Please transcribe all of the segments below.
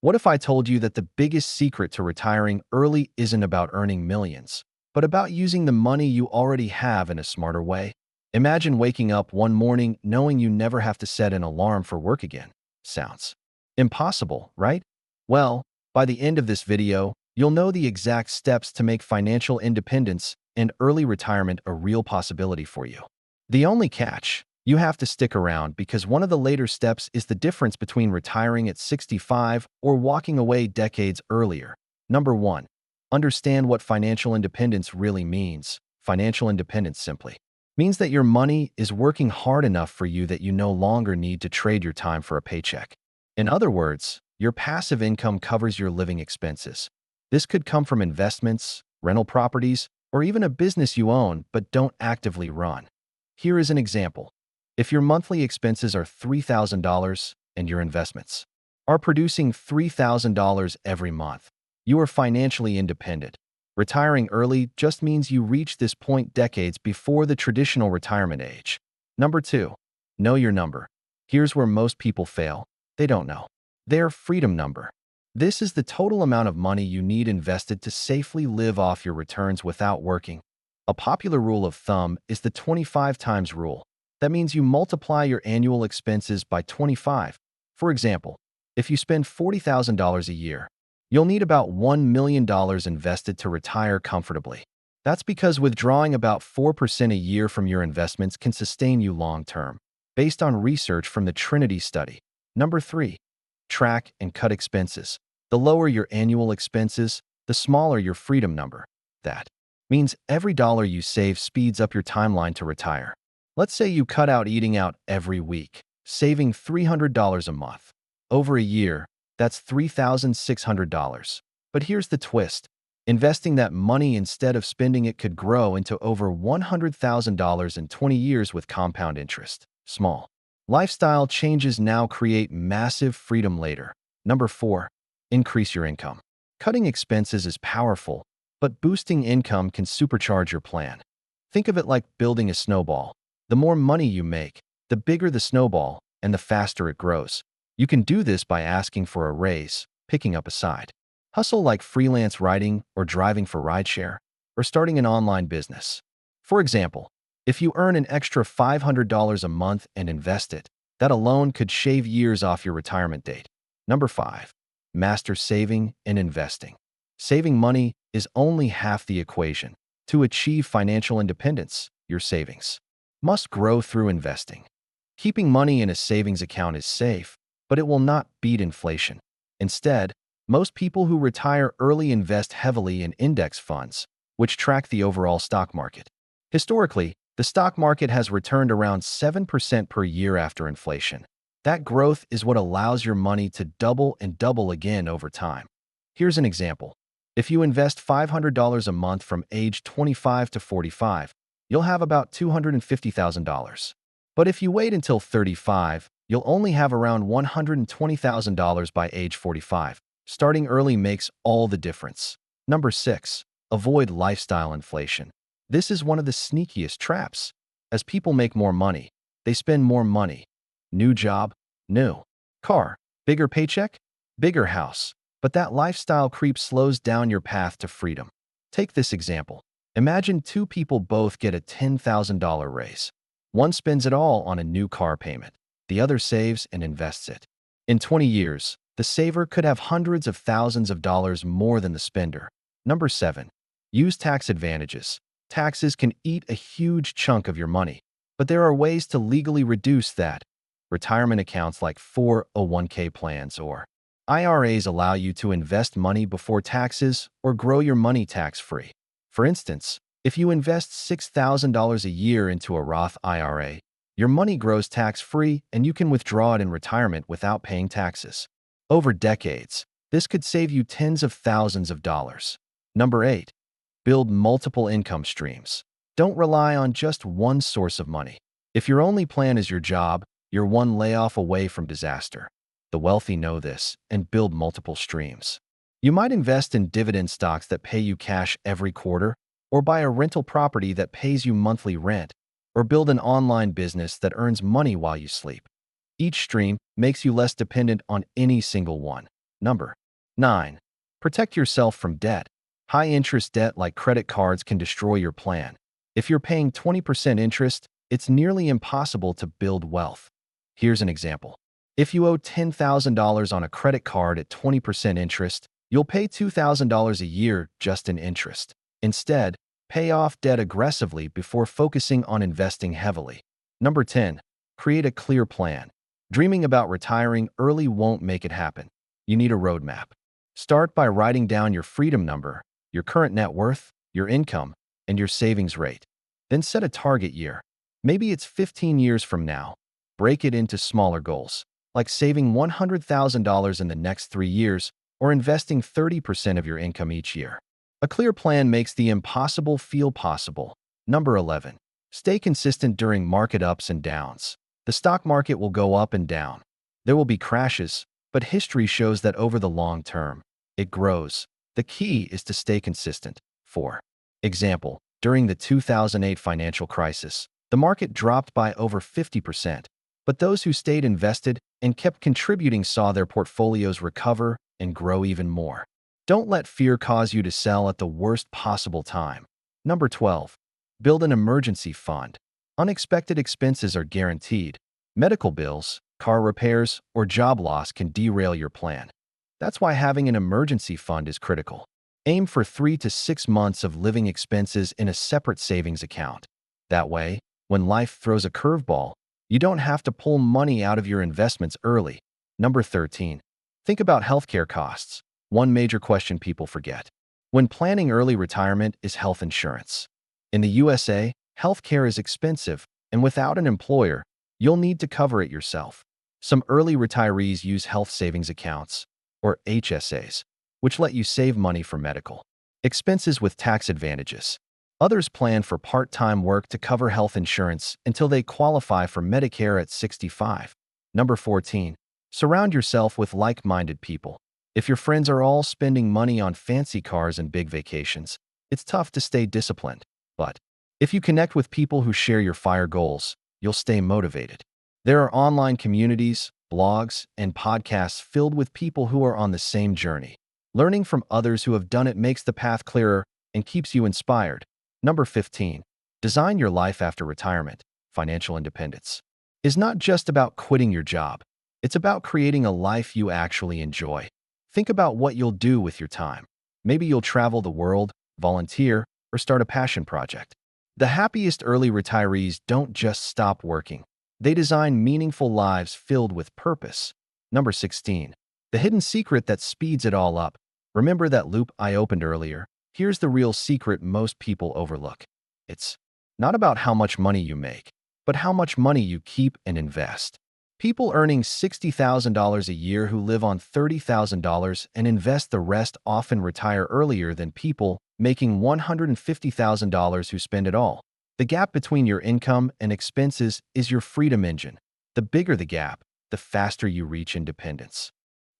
What if I told you that the biggest secret to retiring early isn't about earning millions, but about using the money you already have in a smarter way? Imagine waking up one morning knowing you never have to set an alarm for work again. Sounds impossible, right? Well, by the end of this video, you'll know the exact steps to make financial independence and early retirement a real possibility for you. The only catch, you have to stick around because one of the later steps is the difference between retiring at 65 or walking away decades earlier. Number 1. Understand what financial independence really means. Financial independence simply means that your money is working hard enough for you that you no longer need to trade your time for a paycheck. In other words, your passive income covers your living expenses. This could come from investments, rental properties, or even a business you own but don't actively run. Here is an example. If your monthly expenses are $3,000 and your investments are producing $3,000 every month, you are financially independent. Retiring early just means you reach this point decades before the traditional retirement age. Number 2. Know your number. Here's where most people fail. They don't know their freedom number. This is the total amount of money you need invested to safely live off your returns without working. A popular rule of thumb is the 25 times rule. That means you multiply your annual expenses by 25. For example, if you spend $40,000 a year, you'll need about $1 million invested to retire comfortably. That's because withdrawing about 4% a year from your investments can sustain you long-term, based on research from the Trinity study. Number 3. Track and cut expenses. The lower your annual expenses, the smaller your freedom number. That means every dollar you save speeds up your timeline to retire. Let's say you cut out eating out every week, saving $300 a month. Over a year, that's $3,600. But here's the twist. Investing that money instead of spending it could grow into over $100,000 in 20 years with compound interest. Small lifestyle changes now create massive freedom later. Number 4. Increase your income. Cutting expenses is powerful, but boosting income can supercharge your plan. Think of it like building a snowball. The more money you make, the bigger the snowball and the faster it grows. You can do this by asking for a raise, picking up a side hustle like freelance writing or driving for rideshare, or starting an online business. For example, if you earn an extra $500 a month and invest it, that alone could shave years off your retirement date. Number 5. Master saving and investing. Saving money is only half the equation. To achieve financial independence, your savings must grow through investing. Keeping money in a savings account is safe, but it will not beat inflation. Instead, most people who retire early invest heavily in index funds, which track the overall stock market. Historically, the stock market has returned around 7% per year after inflation. That growth is what allows your money to double and double again over time. Here's an example. If you invest $500 a month from age 25 to 45, you'll have about $250,000. But if you wait until 35, you'll only have around $120,000 by age 45. Starting early makes all the difference. Number 6. Avoid lifestyle inflation. This is one of the sneakiest traps. As people make more money, they spend more money. New job, new car, bigger paycheck, bigger house. But that lifestyle creep slows down your path to freedom. Take this example. Imagine two people both get a $10,000 raise. One spends it all on a new car payment. The other saves and invests it. In 20 years, the saver could have hundreds of thousands of dollars more than the spender. Number 7. Use tax advantages. Taxes can eat a huge chunk of your money, but there are ways to legally reduce that. Retirement accounts like 401k plans or IRAs allow you to invest money before taxes or grow your money tax-free. For instance, if you invest $6,000 a year into a Roth IRA, your money grows tax-free and you can withdraw it in retirement without paying taxes. Over decades, this could save you tens of thousands of dollars. Number 8. Build multiple income streams. Don't rely on just one source of money. If your only plan is your job, you're one layoff away from disaster. The wealthy know this and build multiple streams. You might invest in dividend stocks that pay you cash every quarter, or buy a rental property that pays you monthly rent, or build an online business that earns money while you sleep. Each stream makes you less dependent on any single one. Number 9. Protect yourself from debt. High-interest debt like credit cards can destroy your plan. If you're paying 20% interest, it's nearly impossible to build wealth. Here's an example. If you owe $10,000 on a credit card at 20% interest, you'll pay $2,000 a year just in interest. Instead, pay off debt aggressively before focusing on investing heavily. Number 10. Create a clear plan. Dreaming about retiring early won't make it happen. You need a roadmap. Start by writing down your freedom number, your current net worth, your income, and your savings rate. Then set a target year. Maybe it's 15 years from now. Break it into smaller goals, like saving $100,000 in the next 3 years or investing 30% of your income each year. A clear plan makes the impossible feel possible. Number 11. Stay consistent during market ups and downs. The stock market will go up and down. There will be crashes, but history shows that over the long term, it grows. The key is to stay consistent. For example, during the 2008 financial crisis, the market dropped by over 50%, but those who stayed invested and kept contributing saw their portfolios recover and grow even more. Don't let fear cause you to sell at the worst possible time. Number 12. Build an emergency fund. Unexpected expenses are guaranteed. Medical bills, car repairs, or job loss can derail your plan. That's why having an emergency fund is critical. Aim for 3 to 6 months of living expenses in a separate savings account. That way, when life throws a curveball, you don't have to pull money out of your investments early. Number 13. Think about healthcare costs. One major question people forget when planning early retirement is health insurance. In the USA, healthcare is expensive, and without an employer, you'll need to cover it yourself. Some early retirees use health savings accounts, or HSAs, which let you save money for medical expenses with tax advantages. Others plan for part-time work to cover health insurance until they qualify for Medicare at 65. Number 14. Surround yourself with like-minded people. If your friends are all spending money on fancy cars and big vacations, it's tough to stay disciplined. But if you connect with people who share your FIRE goals, you'll stay motivated. There are online communities, blogs, and podcasts filled with people who are on the same journey. Learning from others who have done it makes the path clearer and keeps you inspired. Number 15. Design your life after retirement. Financial independence is not just about quitting your job. It's about creating a life you actually enjoy. Think about what you'll do with your time. Maybe you'll travel the world, volunteer, or start a passion project. The happiest early retirees don't just stop working. They design meaningful lives filled with purpose. Number 16. The hidden secret that speeds it all up. Remember that loop I opened earlier? Here's the real secret most people overlook. It's not about how much money you make, but how much money you keep and invest. People earning $60,000 a year who live on $30,000 and invest the rest often retire earlier than people making $150,000 who spend it all. The gap between your income and expenses is your freedom engine. The bigger the gap, the faster you reach independence.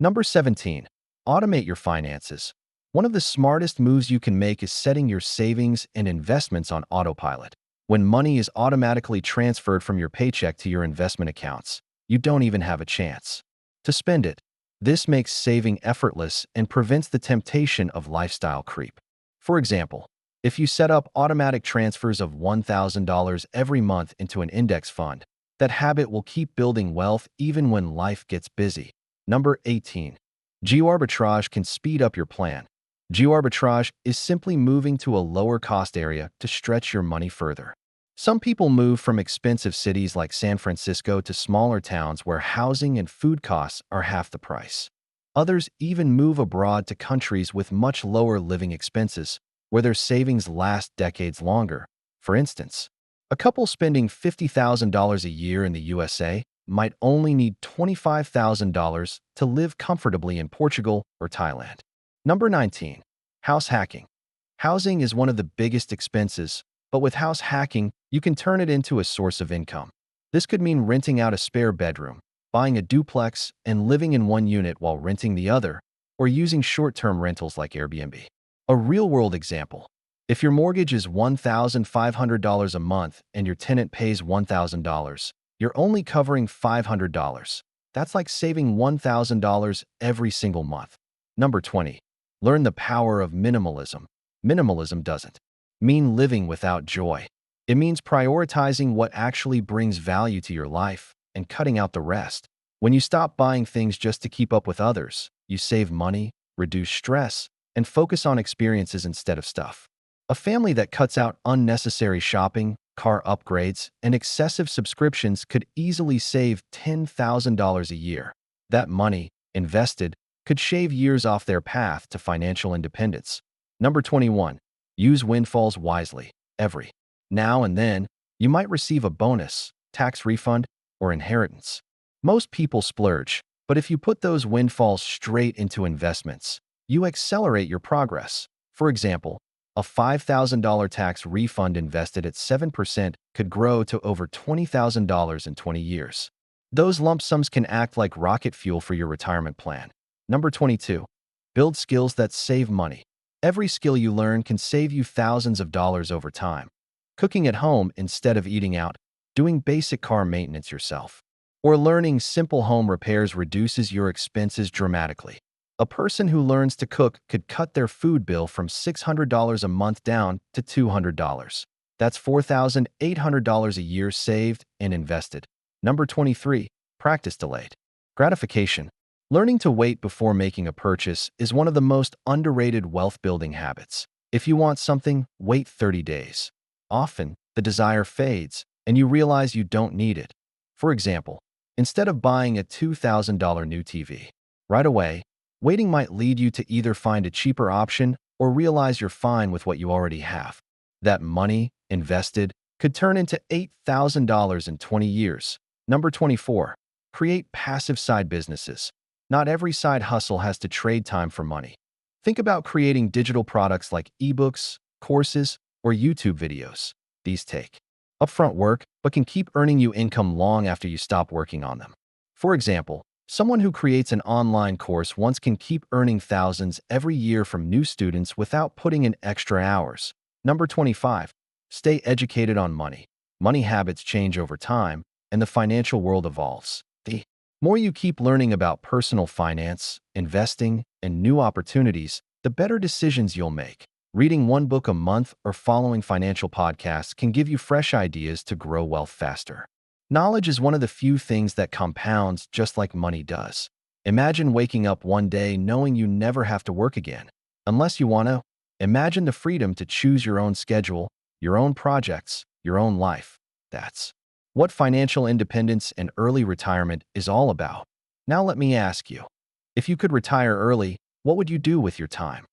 Number 17. Automate your finances. One of the smartest moves you can make is setting your savings and investments on autopilot. When money is automatically transferred from your paycheck to your investment accounts, you don't even have a chance to spend it. This makes saving effortless and prevents the temptation of lifestyle creep. For example, if you set up automatic transfers of $1,000 every month into an index fund, that habit will keep building wealth even when life gets busy. Number 18. Geo-arbitrage can speed up your plan. Geo-arbitrage is simply moving to a lower-cost area to stretch your money further. Some people move from expensive cities like San Francisco to smaller towns where housing and food costs are half the price. Others even move abroad to countries with much lower living expenses, where their savings last decades longer. For instance, a couple spending $50,000 a year in the USA might only need $25,000 to live comfortably in Portugal or Thailand. Number 19. House hacking. Housing is one of the biggest expenses, but with house hacking, you can turn it into a source of income. This could mean renting out a spare bedroom, buying a duplex, and living in one unit while renting the other, or using short-term rentals like Airbnb. A real-world example. If your mortgage is $1,500 a month and your tenant pays $1,000, you're only covering $500. That's like saving $1,000 every single month. Number 20. Learn the power of minimalism. Minimalism doesn't mean living without joy. It means prioritizing what actually brings value to your life and cutting out the rest. When you stop buying things just to keep up with others, you save money, reduce stress, and focus on experiences instead of stuff. A family that cuts out unnecessary shopping, car upgrades, and excessive subscriptions could easily save $10,000 a year. That money, invested, could shave years off their path to financial independence. Number 21. Use windfalls wisely. Every now and then, you might receive a bonus, tax refund, or inheritance. Most people splurge, but if you put those windfalls straight into investments, you accelerate your progress. For example, a $5,000 tax refund invested at 7% could grow to over $20,000 in 20 years. Those lump sums can act like rocket fuel for your retirement plan. Number 22. Build skills that save money. Every skill you learn can save you thousands of dollars over time. Cooking at home instead of eating out, doing basic car maintenance yourself, or learning simple home repairs reduces your expenses dramatically. A person who learns to cook could cut their food bill from $600 a month down to $200. That's $4,800 a year saved and invested. Number 23. Practice delayed gratification. Learning to wait before making a purchase is one of the most underrated wealth-building habits. If you want something, wait 30 days. Often, the desire fades, and you realize you don't need it. For example, instead of buying a $2,000 new TV right away, waiting might lead you to either find a cheaper option or realize you're fine with what you already have. That money, invested, could turn into $8,000 in 20 years. Number 24. Create passive side businesses. Not every side hustle has to trade time for money. Think about creating digital products like ebooks, courses, or YouTube videos. These take upfront work, but can keep earning you income long after you stop working on them. For example, someone who creates an online course once can keep earning thousands every year from new students without putting in extra hours. Number 25. Stay educated on money. Money habits change over time, and the financial world evolves. The more you keep learning about personal finance, investing, and new opportunities, the better decisions you'll make. Reading one book a month or following financial podcasts can give you fresh ideas to grow wealth faster. Knowledge is one of the few things that compounds just like money does. Imagine waking up one day knowing you never have to work again. Unless you want to, imagine the freedom to choose your own schedule, your own projects, your own life. That's what financial independence and early retirement is all about. Now let me ask you, if you could retire early, what would you do with your time?